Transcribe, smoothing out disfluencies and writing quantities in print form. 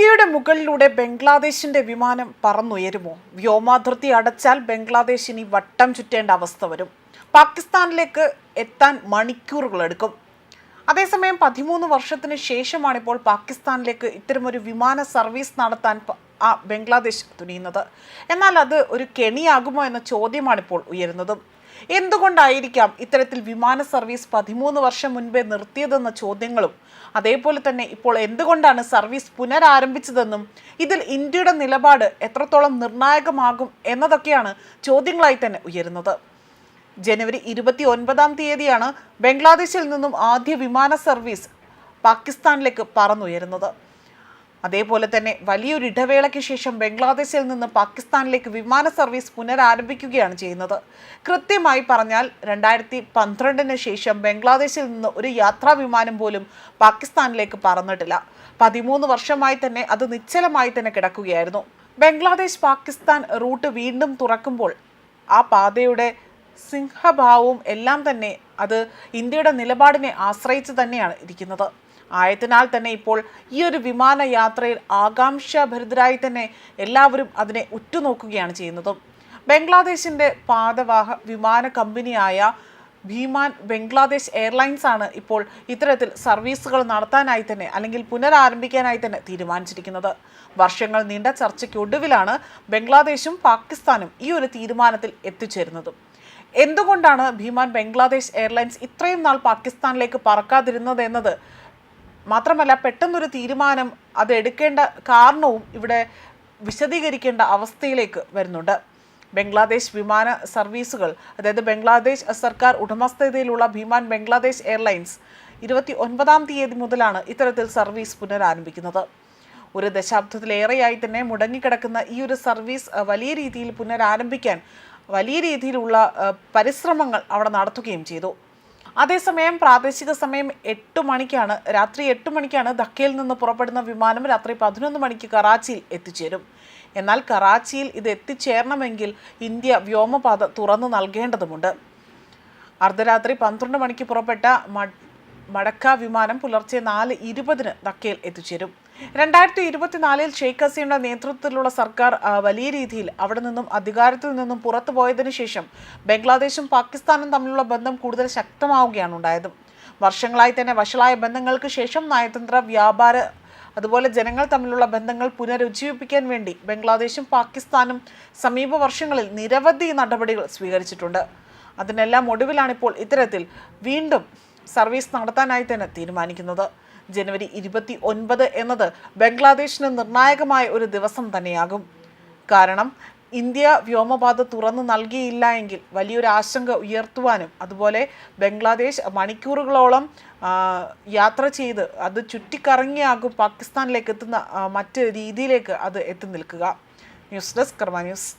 ഇന്ത്യയുടെ മുകളിലൂടെ ബംഗ്ലാദേശിന്റെ വിമാനം പറന്നുയരുമോ? വ്യോമാതിർത്തി അടച്ചാൽ ബംഗ്ലാദേശ് ഇനി വട്ടം ചുറ്റേണ്ട അവസ്ഥ വരും. പാകിസ്ഥാനിലേക്ക് എത്താൻ മണിക്കൂറുകളെടുക്കും. അതേസമയം 13 വർഷത്തിന് ശേഷമാണിപ്പോൾ പാകിസ്ഥാനിലേക്ക് ഇത്തരമൊരു വിമാന സർവീസ് നടത്താൻ ബംഗ്ലാദേശ് തുനിയുന്നത്. എന്നാൽ അത് ഒരു കെണിയാകുമോ എന്ന ചോദ്യമാണിപ്പോൾ ഉയരുന്നതും. എന്തുകൊണ്ടായിരിക്കാം ഇത്തരത്തിൽ വിമാന സർവീസ് 13 വർഷം മുൻപേ നിർത്തിയതെന്ന ചോദ്യങ്ങളും, അതേപോലെ തന്നെ ഇപ്പോൾ എന്തുകൊണ്ടാണ് സർവീസ് പുനരാരംഭിച്ചതെന്നും ഇതിൽ ഇന്ത്യയുടെ നിലപാട് എത്രത്തോളം നിർണായകമാകും എന്നതൊക്കെയാണ് ചോദ്യങ്ങളായി തന്നെ ഉയരുന്നത്. ജനുവരി 29-ാം തീയതിയാണ് ബംഗ്ലാദേശിൽ നിന്നും ആദ്യ വിമാന സർവീസ് പാകിസ്ഥാനിലേക്ക് പറന്നുയരുന്നത്. അതേപോലെ തന്നെ വലിയൊരു ഇടവേളയ്ക്ക് ശേഷം ബംഗ്ലാദേശിൽ നിന്ന് പാകിസ്ഥാനിലേക്ക് വിമാന സർവീസ് പുനരാരംഭിക്കുകയാണ് ചെയ്യുന്നത്. കൃത്യമായി പറഞ്ഞാൽ 2012-ന് ശേഷം ബംഗ്ലാദേശിൽ നിന്ന് ഒരു യാത്രാ വിമാനം പോലും പാകിസ്ഥാനിലേക്ക് പറന്നിട്ടില്ല. 13 വർഷമായി തന്നെ അത് നിശ്ചലമായി തന്നെ കിടക്കുകയായിരുന്നു. ബംഗ്ലാദേശ് പാകിസ്ഥാൻ റൂട്ട് വീണ്ടും തുറക്കുമ്പോൾ ആ പാതയുടെ സിംഹഭാവവും എല്ലാം തന്നെ അത് ഇന്ത്യയുടെ നിലപാടിനെ ആശ്രയിച്ച് തന്നെയാണ് ഇരിക്കുന്നത്. ആയതിനാൽ തന്നെ ഇപ്പോൾ ഈ ഒരു വിമാനയാത്രയിൽ ആകാംക്ഷാഭരിതരായി തന്നെ എല്ലാവരും അതിനെ ഉറ്റുനോക്കുകയാണ് ചെയ്യുന്നത്. ബംഗ്ലാദേശിൻ്റെ പാതവാഹ വിമാന കമ്പനിയായ ഭീമാൻ ബംഗ്ലാദേശ് എയർലൈൻസ് ആണ് ഇപ്പോൾ ഇത്തരത്തിൽ സർവീസുകൾ നടത്താനായി തന്നെ അല്ലെങ്കിൽ പുനരാരംഭിക്കാനായി തന്നെ തീരുമാനിച്ചിരിക്കുന്നത്. വർഷങ്ങൾ നീണ്ട ചർച്ചയ്ക്കൊടുവിലാണ് ബംഗ്ലാദേശും പാകിസ്ഥാനും ഈ ഒരു തീരുമാനത്തിൽ എത്തിച്ചേരുന്നത്. എന്തുകൊണ്ടാണ് ഭീമാൻ ബംഗ്ലാദേശ് എയർലൈൻസ് ഇത്രയും നാൾ പാകിസ്ഥാനിലേക്ക് പറക്കാതിരുന്നത് എന്നത് മാത്രമല്ല, പെട്ടെന്നൊരു തീരുമാനം അത് എടുക്കേണ്ട കാരണവും ഇവിടെ വിശദീകരിക്കേണ്ട അവസ്ഥയിലേക്ക് വരുന്നുണ്ട്. ബംഗ്ലാദേശ് വിമാന സർവീസുകൾ, അതായത് ബംഗ്ലാദേശ് സർക്കാർ ഉടമസ്ഥതയിലുള്ള ഭീമാൻ ബംഗ്ലാദേശ് എയർലൈൻസ് 29-ാം തീയതി മുതലാണ് ഇത്തരത്തിൽ സർവീസ് പുനരാരംഭിക്കുന്നത്. ഒരു ദശാബ്ദത്തിലേറെയായി തന്നെ മുടങ്ങിക്കിടക്കുന്ന ഈ ഒരു സർവീസ് വലിയ രീതിയിൽ പുനരാരംഭിക്കാൻ വലിയ രീതിയിലുള്ള പരിശ്രമങ്ങൾ അവിടെ നടത്തുകയും ചെയ്തു. അതേസമയം പ്രാദേശിക സമയം രാത്രി 8 മണിക്കാണ് ധക്കയിൽ നിന്ന് പുറപ്പെടുന്ന വിമാനം രാത്രി 11 മണിക്ക് കറാച്ചിയിൽ എത്തിച്ചേരും. എന്നാൽ കറാച്ചിയിൽ ഇത് എത്തിച്ചേരണമെങ്കിൽ ഇന്ത്യ വ്യോമപാത തുറന്നു നൽകേണ്ടതുണ്ട്. അർദ്ധരാത്രി 12 മണിക്ക് പുറപ്പെട്ട മടക്ക വിമാനം പുലർച്ചെ 4:20-ന് ധക്കയിൽ എത്തിച്ചേരും. 2024-ൽ ഷെയ്ഖ് ഹസീനയുടെ നേതൃത്വത്തിലുള്ള സർക്കാർ വലിയ രീതിയിൽ അവിടെ നിന്നും അധികാരത്തിൽ നിന്നും പുറത്തു പോയതിനു ശേഷം ബംഗ്ലാദേശും പാകിസ്ഥാനും തമ്മിലുള്ള ബന്ധം കൂടുതൽ ശക്തമാവുകയാണ് ഉണ്ടായത്. വർഷങ്ങളായി തന്നെ വഷളായ ബന്ധങ്ങൾക്ക് ശേഷം നയതന്ത്ര, വ്യാപാര, അതുപോലെ ജനങ്ങൾ തമ്മിലുള്ള ബന്ധങ്ങൾ പുനരുജ്ജീവിപ്പിക്കാൻ വേണ്ടി ബംഗ്ലാദേശും പാകിസ്ഥാനും സമീപ വർഷങ്ങളിൽ നിരവധി നടപടികൾ സ്വീകരിച്ചിട്ടുണ്ട്. അതിനെല്ലാം ഒടുവിലാണിപ്പോൾ ഇത്തരത്തിൽ വീണ്ടും സർവീസ് നടത്താനായി തന്നെ തീരുമാനിക്കുന്നത്. ജനുവരി 29 എന്നത് ബംഗ്ലാദേശിന് നിർണായകമായ ഒരു ദിവസം തന്നെയാകും. കാരണം ഇന്ത്യ വ്യോമപാത തുറന്നു നൽകിയില്ല എങ്കിൽ വലിയൊരു ആശങ്ക ഉയർത്തുവാനും, അതുപോലെ ബംഗ്ലാദേശ് മണിക്കൂറുകളോളം യാത്ര ചെയ്ത് അത് ചുറ്റിക്കറങ്ങിയാകും പാകിസ്ഥാനിലേക്ക് എത്തുന്ന മറ്റ് രീതിയിലേക്ക് അത് എത്തി നിൽക്കുക. ന്യൂസ് ഡെസ്ക് കർമ്മ ന്യൂസ്.